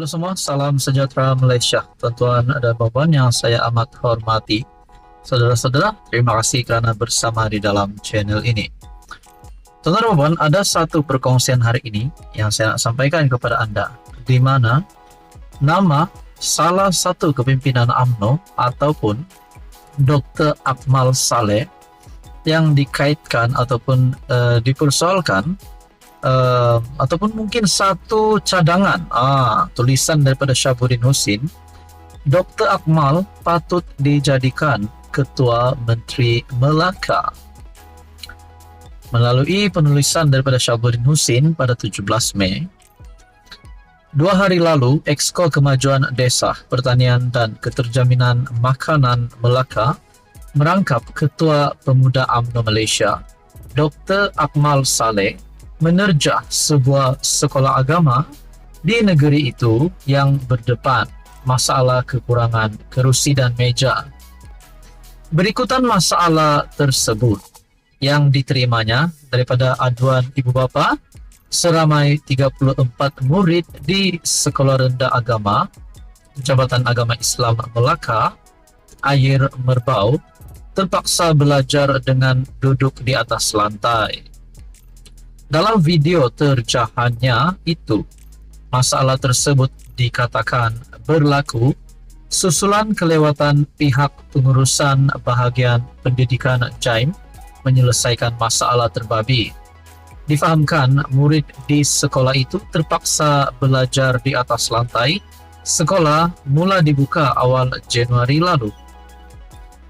Halo semua, salam sejahtera Malaysia. Tuan-tuan dan puan yang saya amat hormati. Saudara-saudara, terima kasih kerana bersama di dalam channel ini. Tuan-tuan dan puan, ada satu perkongsian hari ini yang saya nak sampaikan kepada anda, di mana nama salah satu kepimpinan UMNO ataupun Dr. Akmal Saleh yang dikaitkan ataupun dipersoalkan ataupun mungkin satu cadangan tulisan daripada Syabuddin Husin. Dr. Akmal patut dijadikan Ketua Menteri Melaka. Melalui penulisan daripada Syabuddin Husin pada 17 Mei, 2 hari lalu, Exco Kemajuan Desa, Pertanian dan Keterjaminan Makanan Melaka merangkap Ketua Pemuda UMNO Malaysia, Dr. Akmal Saleh, menerjah sebuah sekolah agama di negeri itu yang berdepan masalah kekurangan kerusi dan meja. Berikutan masalah tersebut yang diterimanya daripada aduan ibu bapa seramai 34 murid di Sekolah Rendah Agama Jabatan Agama Islam Melaka, Ayer Merbau, terpaksa belajar dengan duduk di atas lantai. Dalam video terjahannya itu, masalah tersebut dikatakan berlaku susulan kelewatan pihak pengurusan bahagian pendidikan JAIM menyelesaikan masalah terbabi. Difahamkan murid di sekolah itu terpaksa belajar di atas lantai. Sekolah mula dibuka awal Januari lalu.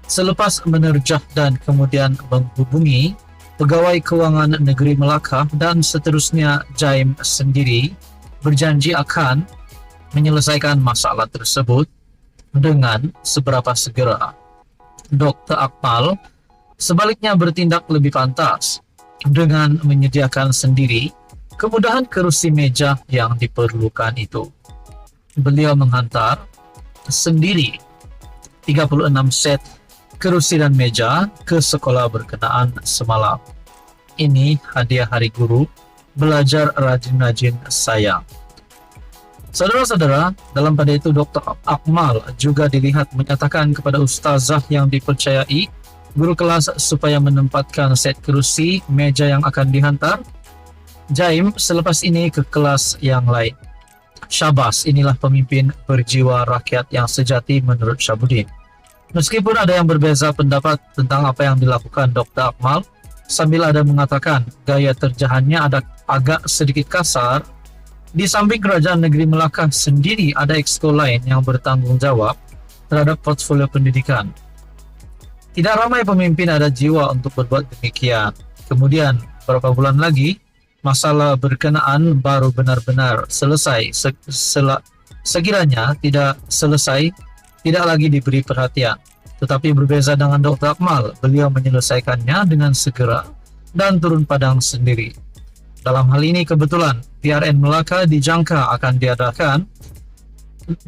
Selepas menerjah dan kemudian menghubungi Pegawai Kewangan Negeri Melaka dan seterusnya, JAIM sendiri berjanji akan menyelesaikan masalah tersebut dengan seberapa segera. Dr. Akmal sebaliknya bertindak lebih pantas dengan menyediakan sendiri kemudahan kerusi meja yang diperlukan itu. Beliau menghantar sendiri 36 set kerusi dan meja ke sekolah berkenaan semalam. Ini hadiah Hari Guru, belajar rajin-rajin saya. Saudara-saudara, dalam pada itu Dr. Akmal juga dilihat menyatakan kepada ustazah yang dipercayai guru kelas supaya menempatkan set kerusi meja yang akan dihantar JAIM selepas ini ke kelas yang lain. Syabas, inilah pemimpin berjiwa rakyat yang sejati menurut Syabuddin. Meskipun ada yang berbeza pendapat tentang apa yang dilakukan Dr. Akmal, sambil ada mengatakan gaya terjahannya ada agak sedikit kasar, di samping Kerajaan Negeri Melaka sendiri ada exco lain yang bertanggung jawab terhadap portfolio pendidikan. Tidak ramai pemimpin ada jiwa untuk berbuat demikian. Kemudian, beberapa bulan lagi, masalah berkenaan baru benar-benar selesai. Sekiranya tidak selesai, tidak lagi diberi perhatian. Tetapi berbeza dengan Dr. Akmal, beliau menyelesaikannya dengan segera dan turun padang sendiri. Dalam hal ini kebetulan PRN Melaka dijangka akan diadakan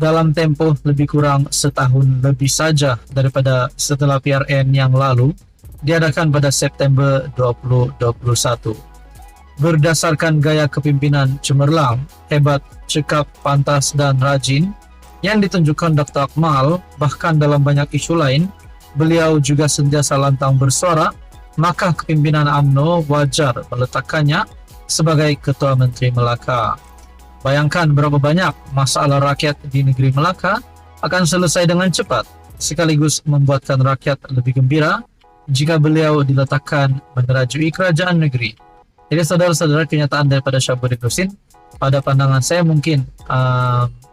dalam tempoh lebih kurang setahun lebih saja daripada setelah PRN yang lalu diadakan pada September 2021. Berdasarkan gaya kepimpinan cemerlang, hebat, cekap, pantas dan rajin yang ditunjukkan Dr. Akmal, bahkan dalam banyak isu lain, beliau juga sentiasa lantang bersuara, maka kepimpinan UMNO wajar meletakkannya sebagai Ketua Menteri Melaka. Bayangkan berapa banyak masalah rakyat di negeri Melaka akan selesai dengan cepat, sekaligus membuatkan rakyat lebih gembira jika beliau diletakkan menerajui kerajaan negeri. Jadi saudara-saudara, kenyataan daripada Syabuddin Husin pada pandangan saya mungkin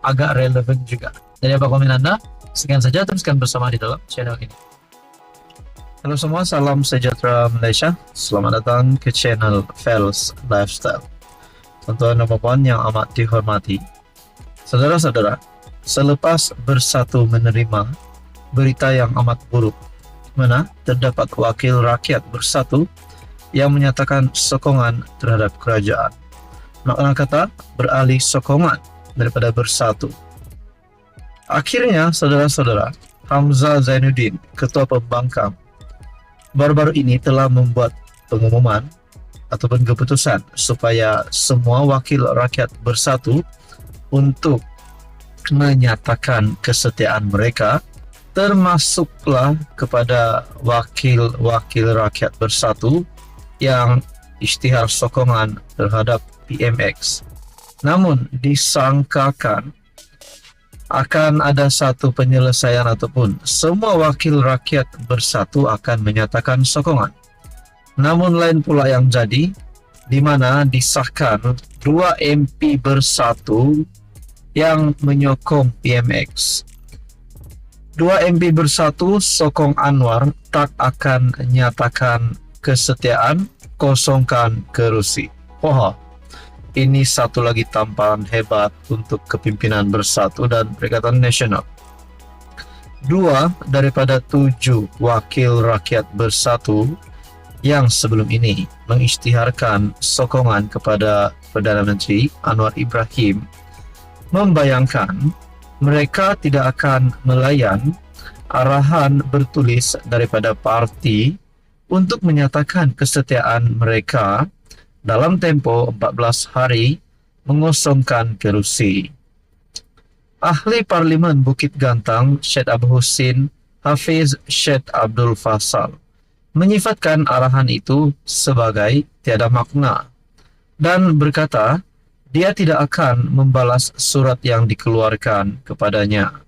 agak relevan juga. Jadi apa komen anda? Sekian saja, teruskan bersama di dalam channel ini. Halo semua, salam sejahtera Malaysia. Selamat datang ke channel Fels Lifestyle. Tuan-tuan dan puan yang amat dihormati, saudara-saudara, selepas Bersatu menerima berita yang amat buruk, mana terdapat wakil rakyat Bersatu yang menyatakan sokongan terhadap kerajaan. Makna kata beralih sokongan daripada Bersatu. Akhirnya, saudara-saudara, Hamzah Zainuddin, Ketua Pembangkang, baru-baru ini telah membuat pengumuman ataupun keputusan supaya semua wakil rakyat Bersatu untuk menyatakan kesetiaan mereka, termasuklah kepada wakil-wakil rakyat bersatu yang isytihar sokongan terhadap PMX. Namun disangkakan akan ada satu penyelesaian ataupun semua wakil rakyat bersatu akan menyatakan sokongan. Namun lain pula yang jadi, di mana disahkan 2 MP bersatu yang menyokong PMX. 2 MP bersatu sokong Anwar tak akan nyatakan kesetiaan, kosongkan kerusi. Wah, ini satu lagi tamparan hebat untuk kepimpinan bersatu dan Perikatan Nasional. 2 daripada 7 wakil rakyat bersatu yang sebelum ini mengisytiharkan sokongan kepada Perdana Menteri Anwar Ibrahim membayangkan mereka tidak akan melayan arahan bertulis daripada parti untuk menyatakan kesetiaan mereka dalam tempoh 14 hari mengosongkan kerusi. Ahli Parlimen Bukit Gantang Syed Abu Husin Hafiz Syed Abdul Fasal menyifatkan arahan itu sebagai tiada makna dan berkata dia tidak akan membalas surat yang dikeluarkan kepadanya.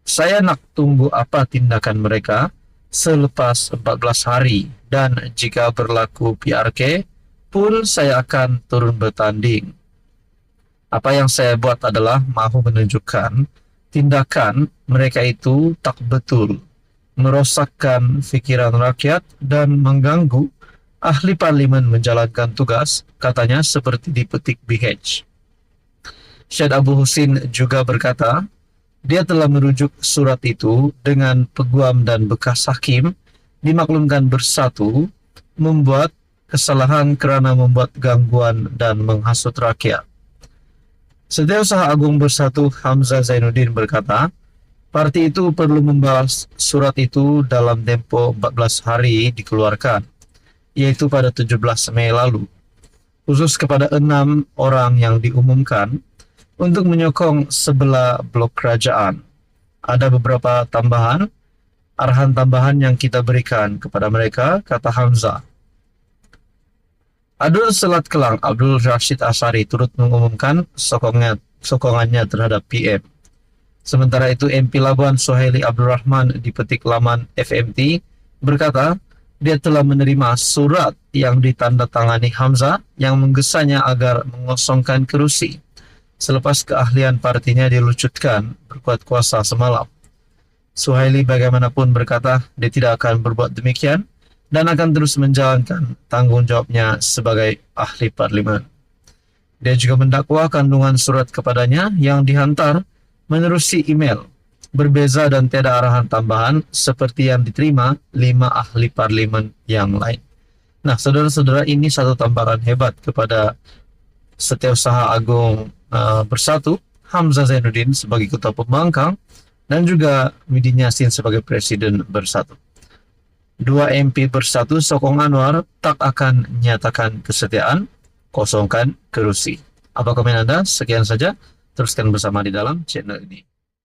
Saya nak tunggu apa tindakan mereka selepas 14 hari dan jika berlaku PRK pun saya akan turun bertanding. Apa yang saya buat adalah mahu menunjukkan tindakan mereka itu tak betul, merosakkan fikiran rakyat dan mengganggu ahli parlimen menjalankan tugas, katanya seperti dipetik BH. Syed Abu Husin juga berkata, dia telah merujuk surat itu dengan peguam dan bekas hakim dimaklumkan bersatu membuat kesalahan kerana membuat gangguan dan menghasut rakyat. Setiausaha Agung Bersatu Hamzah Zainuddin berkata, parti itu perlu membalas surat itu dalam tempoh 14 hari dikeluarkan, yaitu pada 17 Mei lalu, khusus kepada 6 orang yang diumumkan untuk menyokong sebelah blok kerajaan. Ada beberapa tambahan, arahan tambahan yang kita berikan kepada mereka, kata Hamzah. Adul Selat Kelang Abdul Rashid Asari turut mengumumkan sokongannya terhadap PM. Sementara itu MP Labuan Suhaili Abdul Rahman di petik laman FMT berkata dia telah menerima surat yang ditandatangani Hamzah yang menggesanya agar mengosongkan kerusi selepas keahlian partinya dilucutkan berkuat kuasa semalam. Suhaili bagaimanapun berkata dia tidak akan berbuat demikian dan akan terus menjalankan tanggung jawabnya sebagai ahli parlimen. Dia juga mendakwa kandungan surat kepadanya yang dihantar menerusi email, berbeza dan tiada arahan tambahan seperti yang diterima 5 ahli parlimen yang lain. Nah, saudara-saudara, ini satu tamparan hebat kepada Setiausaha Agung Bersatu Hamzah Zainuddin sebagai Ketua Pembangkang dan juga Widin Yassin sebagai Presiden Bersatu. 2 MP Bersatu sokong Anwar tak akan nyatakan kesetiaan, kosongkan kerusi. Apa komen Anda? Sekian saja. Teruskan bersama di dalam channel ini.